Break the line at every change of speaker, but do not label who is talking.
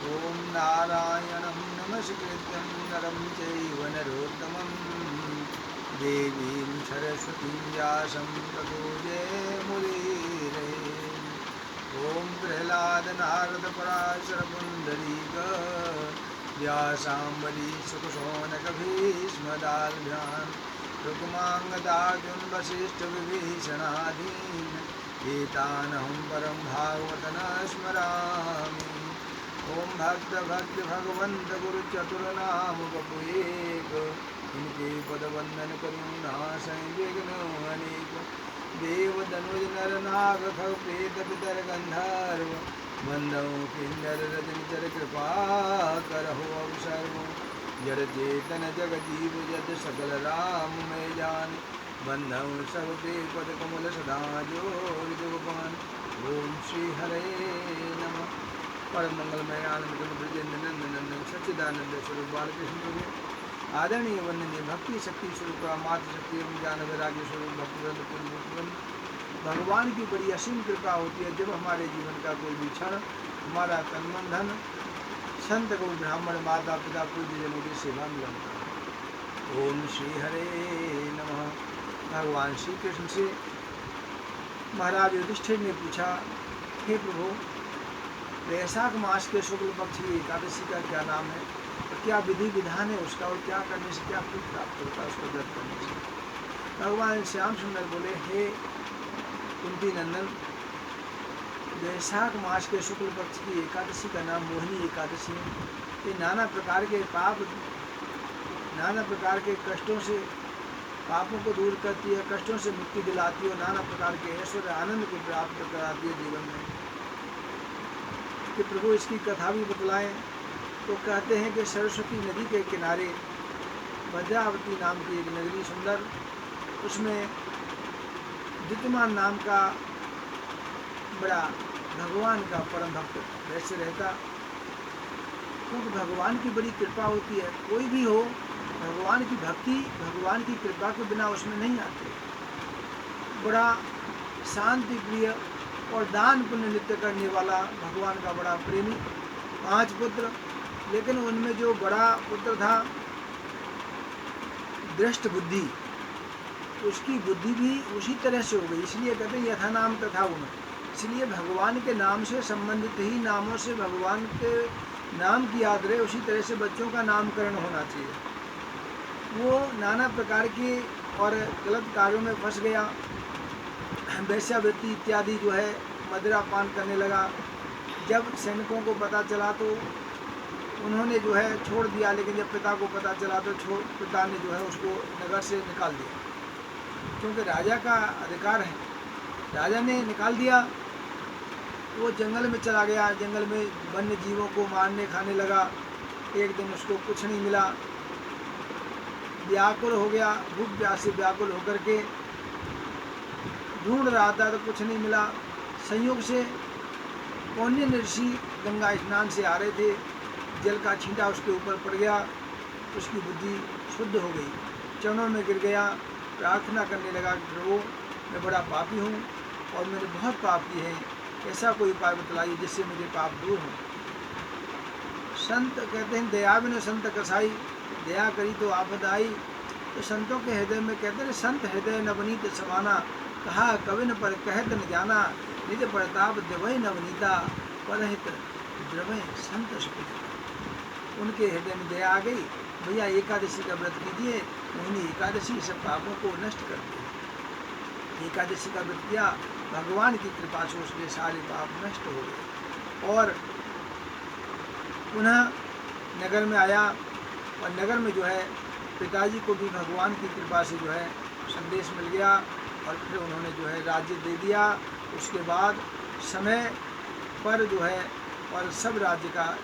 ॐ नारायणं नमस्कृत्यं नरं चैव नरोत्तमं देवीं सरस्वतीं व्यासं ततो जयमुदीरये। ॐ प्रह्लादनारदपराशरपुण्डरीक व्यासाम्बरीशकुशोनकभीष्मदाल्भ्यां रुक्माङ्गदार्जुन वसिष्ठविभीषणादीन् एतानहं परं भागवतं स्मरामि। ॐ भक्त भगवंत गुरु चतुर्नाम बपुएक इनके पदवंदन करुणा संविघ्न अनेक देव धनुज नर नाग खग प्रेत पितर गंधर्व बंधु किन्नर रजनी चर कृपा करहो अवसर्व जड़ चेतन जग जीव जत सकल राम मैं जान बंधु सब पे पद कमल सदा जोर जुगपान। ओम श्री हरे नमः। परम मंगलमय आनंद ब्रजेंद्र नंदन सच्चिदानंद स्वरूप बालकृष्ण प्रभु आदरणीय वंदनीय भक्ति शक्ति स्वरूप मातृ शक्ति एवं ज्ञान वैराग्य स्वरूप भक्तिवृंद पुण्य भगवान की बड़ी असीम कृपा होती है जब हमारे जीवन का कोई भी क्षण हमारा तन मन धन संत को ब्राह्मण माता पिता पूज्यजनों की सेवा में लगता है। ओम श्री हरे नमः। भगवान श्री कृष्ण से महाराज युधिष्ठिर ने पूछा, हे प्रभु, वैशाख मास के शुक्ल पक्ष की एकादशी का क्या नाम है और क्या विधि विधान है उसका और क्या करने से क्या फल प्राप्त होता है उसको व्रत करने से। भगवान श्याम सुंदर बोले, हे कुंती नंदन, वैशाख मास के शुक्ल पक्ष की एकादशी का नाम मोहिनी एकादशी है। ये नाना प्रकार के पाप नाना प्रकार के कष्टों से पापों को दूर करती है, कष्टों से मुक्ति दिलाती है और नाना प्रकार के ऐश्वर्य आनंद को प्राप्त कराती है जीवन में। कि प्रभु इसकी कथा भी बतलाएं तो कहते हैं कि सरस्वती नदी के किनारे भद्रावती नाम की एक नगरी सुंदर, उसमें द्युतिमान नाम का बड़ा भगवान का परम भक्त वैसे रहता, क्योंकि भगवान की बड़ी कृपा होती है। कोई भी हो, भगवान की भक्ति भगवान की कृपा के बिना उसमें नहीं आती। बड़ा शांति प्रिय और दान पुण्य नित्य करने वाला भगवान का बड़ा प्रेमी, 5 पुत्र, लेकिन उनमें जो बड़ा पुत्र था दृष्ट बुद्धि, उसकी बुद्धि भी उसी तरह से हो गई। इसलिए कहते हैं यथा नाम तथा गुण। इसलिए भगवान के नाम से संबंधित ही नामों से भगवान के नाम की याद रहे, उसी तरह से बच्चों का नामकरण होना चाहिए। वो नाना प्रकार के और गलत कार्यों में फंस गया, वैश्यावृत्ति इत्यादि जो है मदिरा पान करने लगा। जब सैनिकों को पता चला तो उन्होंने जो है छोड़ दिया, लेकिन जब पिता को पता चला तो पिता ने जो है उसको नगर से निकाल दिया, क्योंकि राजा का अधिकार है। राजा ने निकाल दिया, वो जंगल में चला गया, जंगल में वन्य जीवों को मारने खाने लगा। एक दिन उसको कुछ नहीं मिला, व्याकुल हो गया, भूख प्यास से व्याकुल होकर के ढूंढ रहा था तो कुछ नहीं मिला। संयोग से कौन्य ऋषि गंगा स्नान से आ रहे थे, जल का छींटा उसके ऊपर पड़ गया, उसकी बुद्धि शुद्ध हो गई, चरणों में गिर गया, प्रार्थना करने लगा, प्रभु मैं बड़ा पापी हूँ और मैंने बहुत पाप किए हैं, ऐसा कोई उपाय बतलाइए जिससे मेरे पाप दूर हों। संत कहते हैं दया बिन संत कसाई, दया करी तो आफत आई। तो संतों के हृदय में कहते हैं संत हृदय नवनीत समाना, कहा कविन पर कहत न जाना, निज प्रताप देवई नवनीता, परहित द्रवय संत सुखिता। उनके हृदय में दया आ गई, भैया एकादशी का व्रत कीजिए, मोहिनी एकादशी सब पापों को नष्ट करती है। एकादशी का व्रत किया, भगवान की कृपा से उसके सारे पाप नष्ट हो गए और पुनः नगर में आया। और नगर में जो है पिताजी को भी भगवान की कृपा से जो है संदेश मिल गया और फिर उन्होंने जो है राज्य दे दिया। उसके बाद समय पर जो है और सब राज्य का